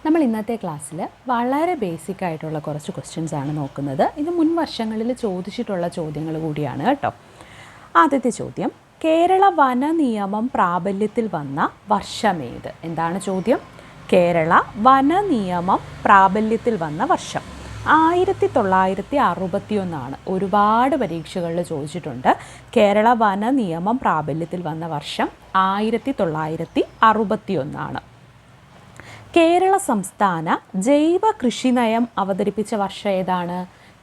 നമ്മൾ ഇന്നത്തെ ക്ലാസ്സിൽ വളരെ ബേസിക് ആയിട്ടുള്ള കുറച്ച് ക്വസ്റ്റ്യൻസ് ആണ് നോക്കുന്നത്. ഇത് മുൻ വർഷങ്ങളിൽ ചോദിച്ചിട്ടുള്ള ചോദ്യങ്ങൾ കൂടിയാണ് കേട്ടോ. ആദ്യത്തെ ചോദ്യം, കേരള വന നിയമം പ്രാബല്യത്തിൽ വന്ന വർഷമേത്? എന്താണ് ചോദ്യം? കേരള വന നിയമം പ്രാബല്യത്തിൽ വന്ന വർഷം 1961. ഒരുപാട് പരീക്ഷകളിൽ ചോദിച്ചിട്ടുണ്ട്. കേരള വന നിയമം പ്രാബല്യത്തിൽ വന്ന വർഷം 1961. കേരള സംസ്ഥാന ജൈവ കൃഷി നയം അവതരിപ്പിച്ച വർഷം ഏതാണ്?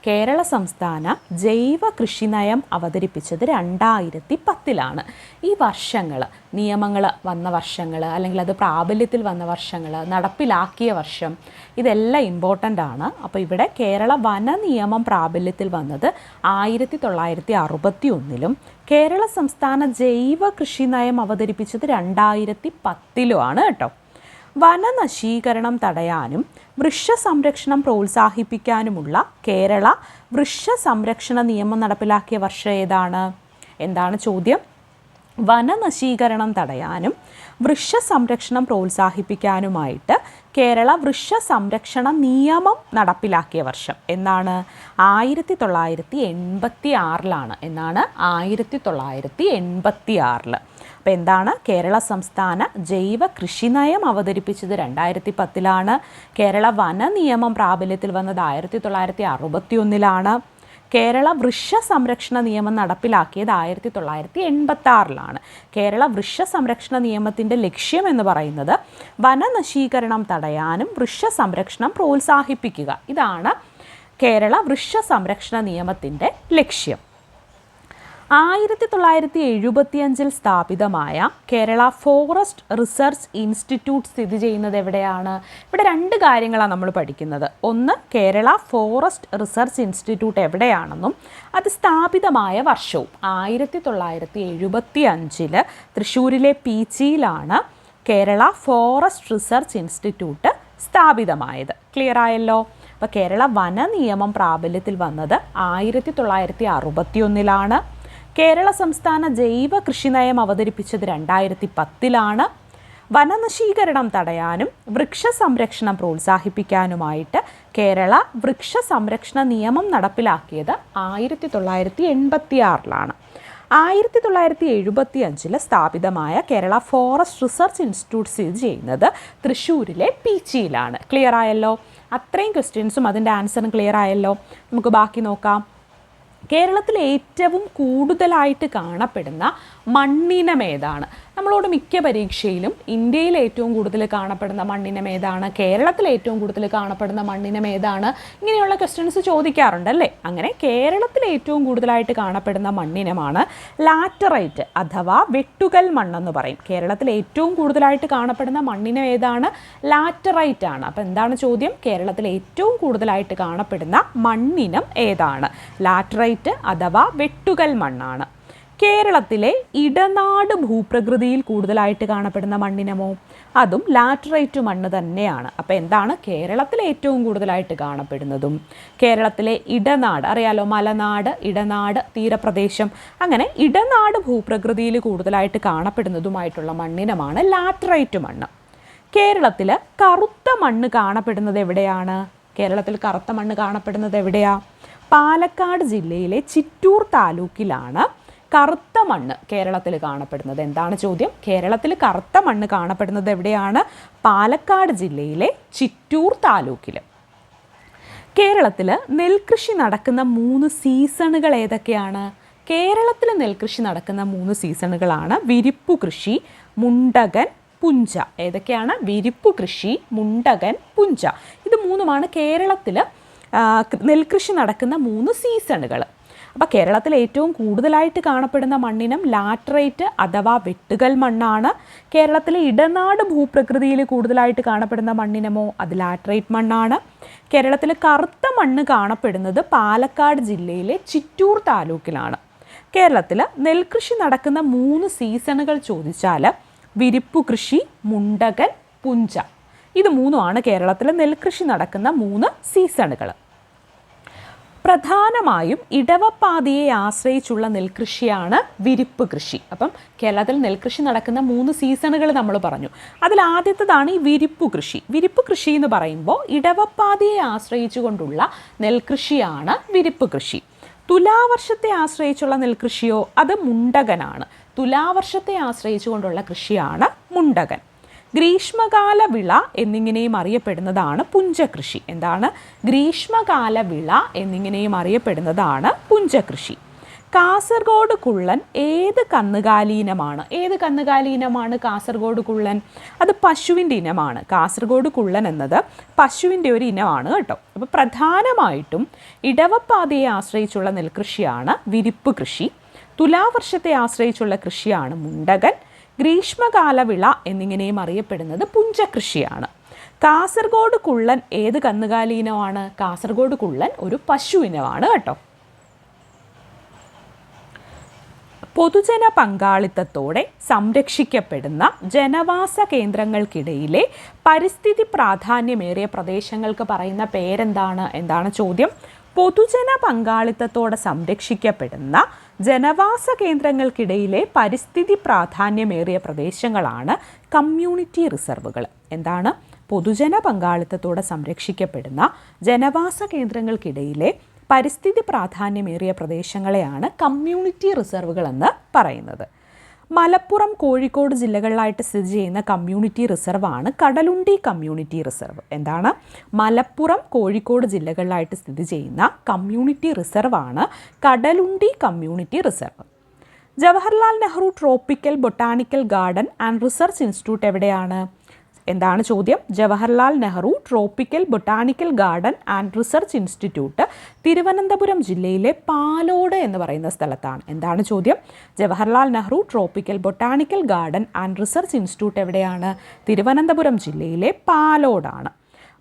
കേരള സംസ്ഥാന ജൈവ കൃഷി നയം അവതരിപ്പിച്ചത് 2010. ഈ വർഷങ്ങൾ, നിയമങ്ങൾ വന്ന വർഷങ്ങൾ, അല്ലെങ്കിൽ അത് പ്രാബല്യത്തിൽ വന്ന വർഷങ്ങൾ, നടപ്പിലാക്കിയ വർഷം, ഇതെല്ലാം ഇമ്പോർട്ടൻ്റ് ആണ്. അപ്പോൾ ഇവിടെ കേരള വന നിയമം പ്രാബല്യത്തിൽ വന്നത് 1961 കേരള സംസ്ഥാന ജൈവ കൃഷി നയം അവതരിപ്പിച്ചത് 2010 കേട്ടോ. വനനശീകരണം തടയാനും വൃക്ഷ സംരക്ഷണം പ്രോത്സാഹിപ്പിക്കാനുമുള്ള കേരള വൃക്ഷ സംരക്ഷണ നിയമം നടപ്പിലാക്കിയ വർഷം ഏതാണ്? എന്താണ് ചോദ്യം? വനനശീകരണം തടയാനും വൃക്ഷ സംരക്ഷണം പ്രോത്സാഹിപ്പിക്കാനുമായിട്ട് കേരള വൃക്ഷ സംരക്ഷണ നിയമം നടപ്പിലാക്കിയ വർഷം എന്നാണ്? 1986. എന്നാണ്? 1986. അപ്പോൾ എന്താണ്? കേരള സംസ്ഥാന ജൈവ കൃഷി നയം അവതരിപ്പിച്ചത് 2010. കേരള വന നിയമം പ്രാബല്യത്തിൽ വന്നത് 1961. കേരള വൃക്ഷ സംരക്ഷണ നിയമം നടപ്പിലാക്കിയത് 1986. കേരള വൃക്ഷ സംരക്ഷണ നിയമത്തിൻ്റെ ലക്ഷ്യം എന്ന് പറയുന്നത് വനനശീകരണം തടയാനും വൃക്ഷ സംരക്ഷണം പ്രോത്സാഹിപ്പിക്കുക. ഇതാണ് കേരള വൃക്ഷ സംരക്ഷണ നിയമത്തിൻ്റെ ലക്ഷ്യം. 1975 സ്ഥാപിതമായ കേരള ഫോറസ്റ്റ് റിസർച്ച് ഇൻസ്റ്റിറ്റ്യൂട്ട് സ്ഥിതി ചെയ്യുന്നത് എവിടെയാണ്? ഇവിടെ 2 കാര്യങ്ങളാണ് നമ്മൾ പഠിക്കുന്നത്. ഒന്ന്, കേരള ഫോറസ്റ്റ് റിസർച്ച് ഇൻസ്റ്റിറ്റ്യൂട്ട് എവിടെയാണെന്നും അത് സ്ഥാപിതമായ വർഷവും. 1975 തൃശ്ശൂരിലെ പീച്ചിയിലാണ് കേരള ഫോറസ്റ്റ് റിസർച്ച് ഇൻസ്റ്റിറ്റ്യൂട്ട് സ്ഥാപിതമായത്. ക്ലിയർ ആയല്ലോ? അപ്പോൾ കേരള വന നിയമം പ്രാബല്യത്തിൽ വന്നത് 1961. കേരള സംസ്ഥാന ജൈവ കൃഷി നയം അവതരിപ്പിച്ചത് 2010. വനനശീകരണം തടയാനും വൃക്ഷ സംരക്ഷണം പ്രോത്സാഹിപ്പിക്കാനുമായിട്ട് കേരള വൃക്ഷ സംരക്ഷണ നിയമം നടപ്പിലാക്കിയത് 1986. 1975 സ്ഥാപിതമായ കേരള ഫോറസ്റ്റ് റിസർച്ച് ഇൻസ്റ്റിറ്റ്യൂട്ട് സ്ഥിതി ചെയ്യുന്നത് തൃശ്ശൂരിലെ പീച്ചിയിലാണ്. ക്ലിയർ ആയല്ലോ? അത്രയും ക്വസ്റ്റ്യൻസും അതിൻ്റെ ആൻസറും ക്ലിയർ ആയല്ലോ? നമുക്ക് ബാക്കി നോക്കാം. കേരളത്തിൽ ഏറ്റവും കൂടുതലായിട്ട് കാണപ്പെടുന്ന മണ്ണിനം ഏതാണ്? നമ്മളോട് മിക്ക പരീക്ഷയിലും ഇന്ത്യയിൽ ഏറ്റവും കൂടുതൽ കാണപ്പെടുന്ന മണ്ണിനം ഏതാണ്, കേരളത്തിൽ ഏറ്റവും കൂടുതൽ കാണപ്പെടുന്ന മണ്ണിനം ഏതാണ്, ഇങ്ങനെയുള്ള ക്വസ്റ്റ്യൻസ് ചോദിക്കാറുണ്ടല്ലേ. അങ്ങനെ കേരളത്തിൽ ഏറ്റവും കൂടുതലായിട്ട് കാണപ്പെടുന്ന മണ്ണിനമാണ് ലാറ്ററൈറ്റ് അഥവാ വെട്ടുകൽ മണ്ണെന്ന് പറയും. കേരളത്തിൽ ഏറ്റവും കൂടുതലായിട്ട് കാണപ്പെടുന്ന മണ്ണിനം ഏതാണ്? ലാറ്ററൈറ്റ് ആണ്. അപ്പോൾ എന്താണ് ചോദ്യം? കേരളത്തിൽ ഏറ്റവും കൂടുതലായിട്ട് കാണപ്പെടുന്ന മണ്ണിനം ഏതാണ്? ലാറ്ററൈറ്റ് അഥവാ വെട്ടുകൽ മണ്ണാണ്. കേരളത്തിലെ ഇടനാട് ഭൂപ്രകൃതിയിൽ കൂടുതലായിട്ട് കാണപ്പെടുന്ന മണ്ണിനമോ? അതും ലാറ്ററൈറ്റ് മണ്ണ് തന്നെയാണ്. അപ്പോൾ എന്താണ് കേരളത്തിലെ ഏറ്റവും കൂടുതലായിട്ട് കാണപ്പെടുന്നതും? കേരളത്തിലെ ഇടനാട്, അറിയാലോ, മലനാട്, ഇടനാട്, തീരപ്രദേശം, അങ്ങനെ ഇടനാട് ഭൂപ്രകൃതിയിൽ കൂടുതലായിട്ട് കാണപ്പെടുന്നതുമായിട്ടുള്ള മണ്ണിനമാണ് ലാറ്ററൈറ്റ് മണ്ണ്. കേരളത്തിൽ കറുത്ത മണ്ണ് കാണപ്പെടുന്നത് എവിടെയാണ്? കേരളത്തിൽ കറുത്ത മണ്ണ് കാണപ്പെടുന്നത് എവിടെയാ? പാലക്കാട് ജില്ലയിലെ ചിറ്റൂർ താലൂക്കിലാണ് കറുത്ത മണ്ണ് കേരളത്തിൽ കാണപ്പെടുന്നത്. എന്താണ് ചോദ്യം? കേരളത്തിൽ കറുത്ത മണ്ണ് കാണപ്പെടുന്നത് എവിടെയാണ്? പാലക്കാട് ജില്ലയിലെ ചിറ്റൂർ താലൂക്കിൽ. കേരളത്തിൽ നെൽകൃഷി നടക്കുന്ന 3 സീസണുകൾ ഏതൊക്കെയാണ്? കേരളത്തിൽ നെൽകൃഷി നടക്കുന്ന 3 സീസണുകളാണ് വിരിപ്പു കൃഷി, മുണ്ടകൻ, പുഞ്ച. ഏതൊക്കെയാണ്? വിരിപ്പു കൃഷി, മുണ്ടകൻ, പുഞ്ച. ഇത് 3ഉമാണ് കേരളത്തിൽ നെൽകൃഷി നടക്കുന്ന 3 സീസണുകൾ. അപ്പോൾ കേരളത്തിൽ ഏറ്റവും കൂടുതലായിട്ട് കാണപ്പെടുന്ന മണ്ണിനം ലാറ്ററൈറ്റ് അഥവാ വെട്ടുകൽ മണ്ണാണ്. കേരളത്തിലെ ഇടനാട് ഭൂപ്രകൃതിയിൽ കൂടുതലായിട്ട് കാണപ്പെടുന്ന മണ്ണിനമോ? അത് ലാറ്ററൈറ്റ് മണ്ണാണ്. കേരളത്തിൽ കറുത്ത മണ്ണ് കാണപ്പെടുന്നത് പാലക്കാട് ജില്ലയിലെ ചിറ്റൂർ താലൂക്കിലാണ്. കേരളത്തിൽ നെൽകൃഷി നടക്കുന്ന 3 സീസണുകൾ ചോദിച്ചാൽ വിരിപ്പു കൃഷി, മുണ്ടകൻ, പുഞ്ച. ഇത് 3ഉമാണ് കേരളത്തിൽ നെൽകൃഷി നടക്കുന്ന 3 സീസണുകൾ. പ്രധാനമായും ഇടവപ്പാതിയെ ആശ്രയിച്ചുള്ള നെൽകൃഷിയാണ് വിരിപ്പ് കൃഷി. അപ്പം കേരളത്തിൽ നെൽകൃഷി നടക്കുന്ന 3 സീസണുകൾ നമ്മൾ പറഞ്ഞു. അതിൽ ആദ്യത്തേതാണ് ഈ വിരിപ്പ് കൃഷി. വിരിപ്പ് കൃഷി എന്ന് പറയുമ്പോൾ ഇടവപ്പാതിയെ ആശ്രയിച്ചുകൊണ്ടുള്ള നെൽകൃഷിയാണ് വിരിപ്പ് കൃഷി. തുലാവർഷത്തെ ആശ്രയിച്ചുള്ള നെൽകൃഷിയോ അത് മുണ്ടകനാണ്. തുലാവർഷത്തെ ആശ്രയിച്ചുകൊണ്ടുള്ള കൃഷിയാണ് മുണ്ടകൻ. ഗ്രീഷ്മകാല വിള എന്നിങ്ങനെയും അറിയപ്പെടുന്നതാണ് പുഞ്ചകൃഷി. എന്താണ്? ഗ്രീഷ്മകാല വിള എന്നിങ്ങനെയും അറിയപ്പെടുന്നതാണ് പുഞ്ചകൃഷി. കാസർഗോഡ് കുള്ളൻ ഏത് കന്നുകാലി ഇനമാണ് കാസർഗോഡ് കുള്ളൻ? അത് പശുവിൻ്റെ ഇനമാണ്. കാസർഗോഡ് കുള്ളൻ എന്നത് പശുവിൻ്റെ ഒരു ഇനമാണ് കേട്ടോ. അപ്പോൾ പ്രധാനമായിട്ടും ഇടവപ്പാതയെ ആശ്രയിച്ചുള്ള നെൽകൃഷിയാണ് വിരിപ്പ് കൃഷി. തുലാവർഷത്തെ ആശ്രയിച്ചുള്ള കൃഷിയാണ് മുണ്ടകൻ. ഗ്രീഷ്മകാല വിള എന്നിങ്ങനെയും അറിയപ്പെടുന്നത് പുഞ്ചകൃഷിയാണ്. കാസർഗോഡ് കുള്ളൻ ഏത് കന്നുകാലി ഇനമാണ്? കാസർഗോഡ് കുള്ളൻ ഒരു പശു ഇനമാണ് കേട്ടോ. പൊതുജന പങ്കാളിത്തത്തോടെ സംരക്ഷിക്കപ്പെടുന്ന ജനവാസ കേന്ദ്രങ്ങൾക്കിടയിലെ പരിസ്ഥിതി പ്രാധാന്യമേറിയ പ്രദേശങ്ങൾക്ക് പറയുന്ന പേരെന്താണ്? എന്താണ് ചോദ്യം? പൊതുജന പങ്കാളിത്തത്തോടെ സംരക്ഷിക്കപ്പെടുന്ന ജനവാസ കേന്ദ്രങ്ങൾക്കിടയിലെ പരിസ്ഥിതി പ്രാധാന്യമേറിയ പ്രദേശങ്ങളാണ് കമ്മ്യൂണിറ്റി റിസർവുകൾ. എന്താണ്? പൊതുജന പങ്കാളിത്തത്തോടെ സംരക്ഷിക്കപ്പെടുന്ന ജനവാസ കേന്ദ്രങ്ങൾക്കിടയിലെ പരിസ്ഥിതി പ്രാധാന്യമേറിയ പ്രദേശങ്ങളെയാണ് കമ്മ്യൂണിറ്റി റിസർവുകൾ എന്ന് പറയുന്നത്. മലപ്പുറം, കോഴിക്കോട് ജില്ലകളിലായിട്ട് സ്ഥിതി ചെയ്യുന്ന കമ്മ്യൂണിറ്റി റിസർവാണ് കടലുണ്ടി കമ്മ്യൂണിറ്റി റിസർവ്. എന്താണ്? മലപ്പുറം, കോഴിക്കോട് ജില്ലകളിലായിട്ട് സ്ഥിതി ചെയ്യുന്ന കമ്മ്യൂണിറ്റി റിസർവാണ് Kadalundi community reserve. Jawaharlal Nehru tropical botanical garden and research institute എവിടെയാണ്? എന്താണ് ചോദ്യം? Jawaharlal Nehru tropical botanical garden and research institute Thiruvananthapuram ജില്ലയിലെ പാലോട് എന്ന് പറയുന്ന സ്ഥലത്താണ്. എന്താണ് ചോദ്യം? Jawaharlal Nehru tropical botanical garden and research institute എവിടെയാണ്? തിരുവനന്തപുരം ജില്ലയിലെ പാലോടാണ്.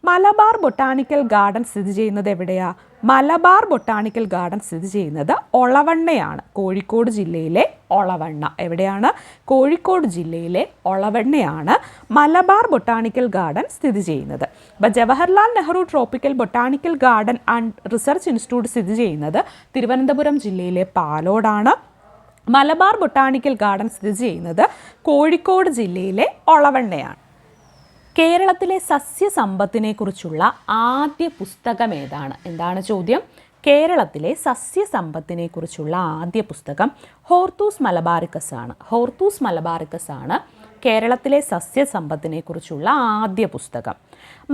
മലബാർ ബൊട്ടാണിക്കൽ ഗാർഡൻ സ്ഥിതി ചെയ്യുന്നത് എവിടെയാ? മലബാർ ബൊട്ടാണിക്കൽ ഗാർഡൻ സ്ഥിതി ചെയ്യുന്നത് ഒളവണ്ണയാണ്. കോഴിക്കോട് ജില്ലയിലെ ഒളവണ്ണ. എവിടെയാണ്? കോഴിക്കോട് ജില്ലയിലെ ഒളവണ്ണയാണ് മലബാർ ബൊട്ടാണിക്കൽ ഗാർഡൻ സ്ഥിതി ചെയ്യുന്നത്. അപ്പോൾ Jawaharlal Nehru tropical botanical garden and research institute സ്ഥിതി ചെയ്യുന്നത് തിരുവനന്തപുരം ജില്ലയിലെ പാലോടാണ്. മലബാർ ബൊട്ടാണിക്കൽ ഗാർഡൻ സ്ഥിതി ചെയ്യുന്നത് കോഴിക്കോട് ജില്ലയിലെ ഒളവണ്ണയാണ്. കേരളത്തിലെ സസ്യസമ്പത്തിനെക്കുറിച്ചുള്ള ആദ്യ പുസ്തകം ഏതാണ്? എന്താണ് ചോദ്യം? കേരളത്തിലെ സസ്യസമ്പത്തിനെക്കുറിച്ചുള്ള ആദ്യ പുസ്തകം ഹോർത്തൂസ് മലബാറിക്കസ് ആണ്. ഹോർത്തൂസ് മലബാറിക്കസ് ആണ് കേരളത്തിലെ സസ്യസമ്പത്തിനെക്കുറിച്ചുള്ള ആദ്യ പുസ്തകം.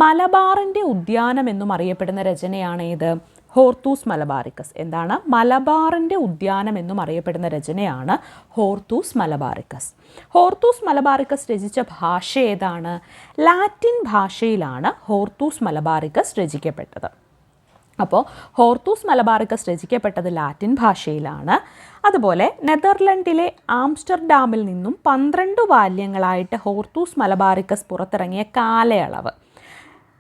മലബാറിൻ്റെ ഉദ്യാനം എന്നും അറിയപ്പെടുന്ന രചനയാണ് ഏത്? Hortus Malabaricus. എന്താണ്? മലബാറിൻ്റെ ഉദ്യാനം എന്നും അറിയപ്പെടുന്ന രചനയാണ് ഹോർത്തൂസ് മലബാറിക്കസ്. ഹോർത്തൂസ് മലബാറിക്കസ് രചിച്ച ഭാഷ ഏതാണ്? ലാറ്റിൻ ഭാഷയിലാണ് ഹോർത്തൂസ് മലബാറിക്കസ് രചിക്കപ്പെട്ടത്. അപ്പോൾ ഹോർത്തൂസ് മലബാറിക്കസ് രചിക്കപ്പെട്ടത് ലാറ്റിൻ ഭാഷയിലാണ്. അതുപോലെ നെതർലൻഡിലെ ആംസ്റ്റർഡാമിൽ നിന്നും 12 വാല്യങ്ങളായിട്ട് ഹോർത്തൂസ് മലബാറിക്കസ് പുറത്തിറങ്ങിയ കാലയളവ്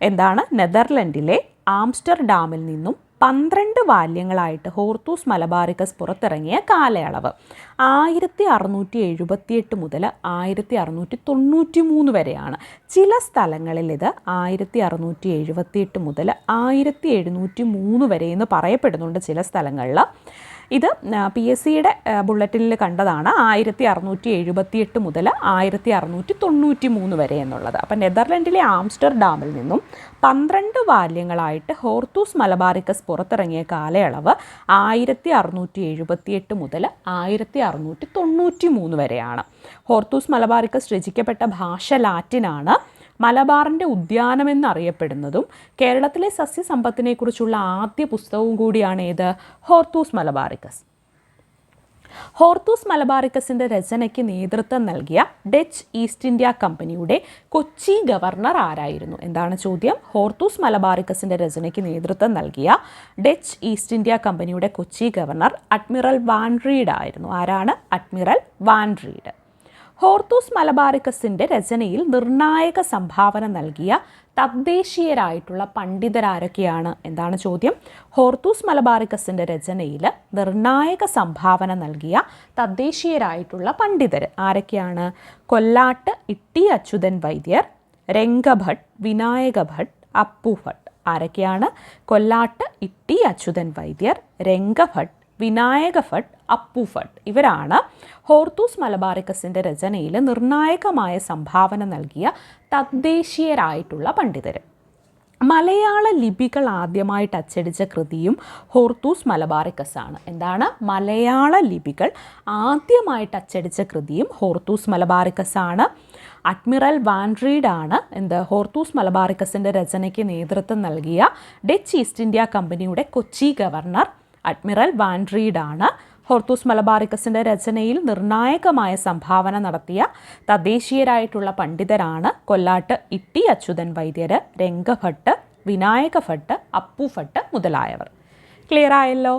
എന്താണ്? നെതർലൻഡിലെ ആംസ്റ്റർഡാമിൽ നിന്നും 12 വാല്യങ്ങളായിട്ട് ഹോർത്തൂസ് മലബാറിക്കസ് പുറത്തിറങ്ങിയ കാലയളവ് 1678 മുതൽ 1693 വരെയാണ്. ചില സ്ഥലങ്ങളിൽ ഇത് 1678 മുതൽ 1703 വരെ എന്ന് പറയപ്പെടുന്നുണ്ട്. ചില സ്ഥലങ്ങളിൽ ഇത് PSCയുടെ ബുള്ളറ്റിനിൽ കണ്ടതാണ് 1678 മുതൽ 1693 വരെ എന്നുള്ളത്. അപ്പം നെതർലൻഡിലെ ആംസ്റ്റർഡാമിൽ നിന്നും 12 വാല്യങ്ങളായിട്ട് ഹോർത്തൂസ് മലബാറിക്കസ് പുറത്തിറങ്ങിയ കാലയളവ് 1678 മുതൽ 1693 വരെയാണ്. ഹോർത്തൂസ് മലബാറിക്കസ് രചിക്കപ്പെട്ട ഭാഷ ലാറ്റിനാണ്. മലബാറിൻ്റെ ഉദ്യാനം എന്നറിയപ്പെടുന്നതും കേരളത്തിലെ സസ്യസമ്പത്തിനെക്കുറിച്ചുള്ള ആദ്യ പുസ്തകവും കൂടിയാണ് ഏത്? Hortus Malabaricus. ഹോർത്തൂസ് മലബാറിക്കസിൻ്റെ രചനയ്ക്ക് നേതൃത്വം നൽകിയ ഡച്ച് ഈസ്റ്റ് ഇന്ത്യ കമ്പനിയുടെ കൊച്ചി ഗവർണർ ആരായിരുന്നു? എന്താണ് ചോദ്യം? ഹോർത്തൂസ് മലബാറിക്കസിൻ്റെ രചനയ്ക്ക് നേതൃത്വം നൽകിയ ഡച്ച് ഈസ്റ്റ് ഇന്ത്യ കമ്പനിയുടെ Kochi governor admiral van read ആയിരുന്നു. ആരാണ്? Admiral van read. ഹോർത്തൂസ് മലബാറിക്കസിൻ്റെ രചനയിൽ നിർണായക സംഭാവന നൽകിയ തദ്ദേശീയരായിട്ടുള്ള പണ്ഡിതരാരൊക്കെയാണ്? എന്താണ് ചോദ്യം? ഹോർത്തൂസ് മലബാറിക്കസിൻ്റെ രചനയിൽ നിർണായക സംഭാവന നൽകിയ തദ്ദേശീയരായിട്ടുള്ള പണ്ഡിതർ ആരൊക്കെയാണ്? കൊല്ലാട്ട് ഇട്ടി അച്യുതൻ വൈദ്യർ, രംഗഭട്ട്, വിനായക ഭട്ട്, അപ്പു ഭട്ട്. ആരൊക്കെയാണ്? കൊല്ലാട്ട് ഇട്ടി അച്യുതൻ വൈദ്യർ, രംഗഭട്ട്, വിനായക ഭട്ട്, അപ്പു ഭട്ട്. ഇവരാണ് ഹോർത്തൂസ് മലബാറിക്കസിൻ്റെ രചനയിൽ നിർണായകമായ സംഭാവന നൽകിയ തദ്ദേശീയരായിട്ടുള്ള പണ്ഡിതർ. മലയാള ലിപികൾ ആദ്യമായിട്ട് അച്ചടിച്ച കൃതിയും ഹോർത്തൂസ് മലബാറിക്കസ് ആണ്. എന്താണ്? മലയാള ലിപികൾ ആദ്യമായിട്ട് അച്ചടിച്ച കൃതിയും ഹോർത്തൂസ് മലബാറിക്കസ് ആണ്. അഡ്മിറൽ വാൻ റീഡ് ആണ് ഹോർത്തൂസ് മലബാറിക്കസിൻ്റെ രചനയ്ക്ക് നേതൃത്വം നൽകിയ ഡച്ച് ഈസ്റ്റ് ഇന്ത്യ കമ്പനിയുടെ Kochi governor admiral van read ആണ്. ഹോർത്തൂസ് മലബാറിക്കസിൻ്റെ രചനയിൽ നിർണായകമായ സംഭാവന നടത്തിയ തദ്ദേശീയരായിട്ടുള്ള പണ്ഡിതരാണ് കൊല്ലാട്ട് ഇട്ടി അച്യുതൻ വൈദ്യർ, രംഗഭട്ട്, വിനായക ഭട്ട്, അപ്പു ഭട്ട് മുതലായവർ. ക്ലിയർ ആയല്ലോ?